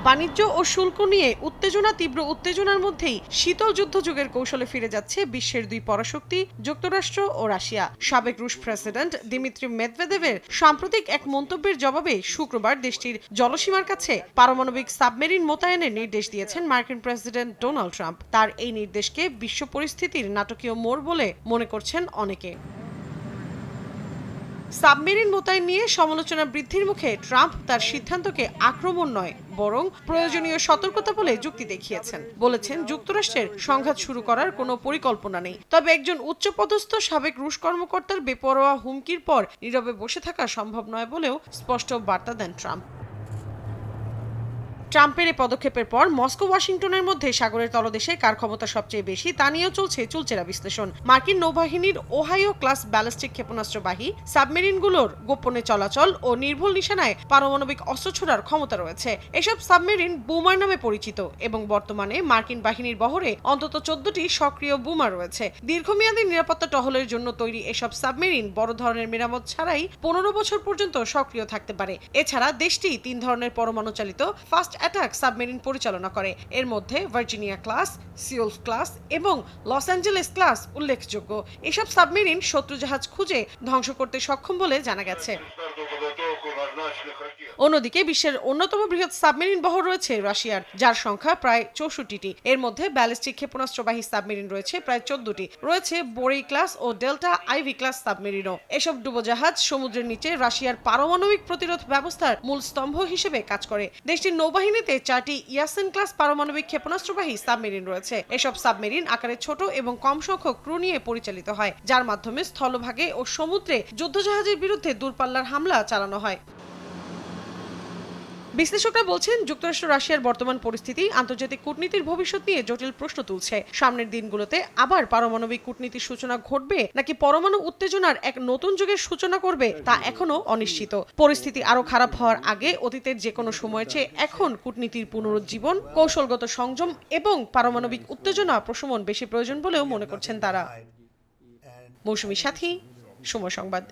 বাণিজ্য ও শুল্ক নিয়ে তীব্র উত্তেজনার মধ্যেই শীতল যুদ্ধ যুগের কৌশলে ফিরে যাচ্ছে বিশ্বের দুই পরাশক্তি যুক্তরাষ্ট্র ও রাশিয়া। সাবেক রুশ প্রেসিডেন্ট দিমিত্রি মেদভেদেভের সাম্প্রতিক এক মন্তব্যের জবাবে শুক্রবার দেশটির জলসীমার কাছে পারমাণবিক সাবমেরিন মোতায়েনের নির্দেশ দিয়েছেন মার্কিন প্রেসিডেন্ট ডোনাল্ড ট্রাম্প। তার এই নির্দেশকে বিশ্ব পরিস্থিতির নাটকীয় মোড় বলে মনে করছেন অনেকে। সাবমেরিন মোতায়েন নিয়ে সমালোচনা বৃদ্ধির মুখে ট্রাম্প তার সিদ্ধান্তকে আক্রমণ নয় বরং প্রয়োজনীয় সতর্কতা বলে যুক্তি দেখিয়েছেন। বলেছেন যুক্তরাষ্ট্রের সংঘাত শুরু করার কোনো পরিকল্পনা নেই, তবে একজন উচ্চপদস্থ সাবেক রুশ কর্মকর্তার বেপরোয়া হুমকির পর নীরবে বসে থাকা সম্ভব নয় বলেও স্পষ্ট বার্তা দেন ট্রাম্প। ট্রাম্পের এই পদক্ষেপের পর মস্কো ওয়াশিংটনের মধ্যে সাগরের তলদেশে কার ক্ষমতা সবচেয়ে বেশি তা নিয়েও চলছে চুলচেরা বিশ্লেষণ। মার্কিন নৌবাহিনীর ওহাইও ক্লাস ব্যালিস্টিক ক্ষেপণাস্ত্রবাহী সাবমেরিনগুলোর গোপনে চলাচল ও নির্ভুল নিশানায় পারমাণবিক অস্ত্র ছোড়ার ক্ষমতা রয়েছে। এসব সাবমেরিন বুমার নামে পরিচিত এবং বর্তমানে মার্কিন বাহিনীর বহরে অন্তত 14টি সক্রিয় বুমা রয়েছে। দীর্ঘমেয়াদী নিরাপত্তা টহলের জন্য তৈরি এসব সাবমেরিন বড় ধরনের মেরামত ছাড়াই 15 বছর পর্যন্ত সক্রিয় থাকতে পারে। এছাড়া দেশটি 3 ধরনের পরমাণু চালিত ফাস্ট অ্যাটাক সাবমেরিন পরিচালনা করে। এর মধ্যে ভার্জিনিয়া ক্লাস, সিওল ক্লাস এবং লস অ্যাঞ্জেলেস ক্লাস উল্লেখযোগ্য। এসব সাবমেরিন শত্রু জাহাজ খুঁজে ধ্বংস করতে সক্ষম বলে জানা গেছে। অন্যদিকে বিশ্বের অন্যতম বৃহৎ সাবমেরিন বহর রয়েছে রাশিয়ার, যার সংখ্যা প্রায় 64টি। এর মধ্যে ব্যালিস্টিক ক্ষেপণাস্ত্রবাহী সাবমেরিন রয়েছে প্রায় 14টি। রয়েছে বোরেই ক্লাস ও ডেল্টা আইভি ক্লাস সাবমেরিনও। এসব ডুবোজাহাজ সমুদ্রের নিচে রাশিয়ার পারমাণবিক প্রতিরোধ ব্যবস্থার মূল স্তম্ভ হিসেবে কাজ করে। দেশটির নৌবাহিনীতে 4টি ইয়াসেন ক্লাস পারমাণবিক ক্ষেপণাস্ত্রবাহী সাবমেরিন রয়েছে। এসব সাবমেরিন আকারে ছোট এবং কম সংখ্যক ক্রু নিয়ে পরিচালিত হয়, যার মাধ্যমে স্থলভাগে ও সমুদ্রে যুদ্ধজাহাজের বিরুদ্ধে দূরপাল্লার হামলা চালানো হয়। বিশ্লেষকরা বলছেন যুক্তরাষ্ট্র রাশিয়ার বর্তমান পরিস্থিতি আন্তর্জাতিক কূটনীতির ভবিষ্যৎ নিয়ে জটিল প্রশ্ন তুলছে। সামনের দিনগুলোতে আবার পারমাণবিক কূটনীতির সূচনা ঘটবে নাকি পরমাণু উত্তেজনার এক নতুন যুগের সূচনা করবে তা এখনো অনিশ্চিত। পরিস্থিতি আরো খারাপ হওয়ার আগে অতীতের যে কোনো সময়ের চেয়ে এখন কূটনীতির পুনরুজ্জীবন, কৌশলগত সংযম এবং পারমাণবিক উত্তেজনা প্রশমন বেশি প্রয়োজন বলেও মনে করছেন তারা। মৌসুমী সাথী, সময় সংবাদ।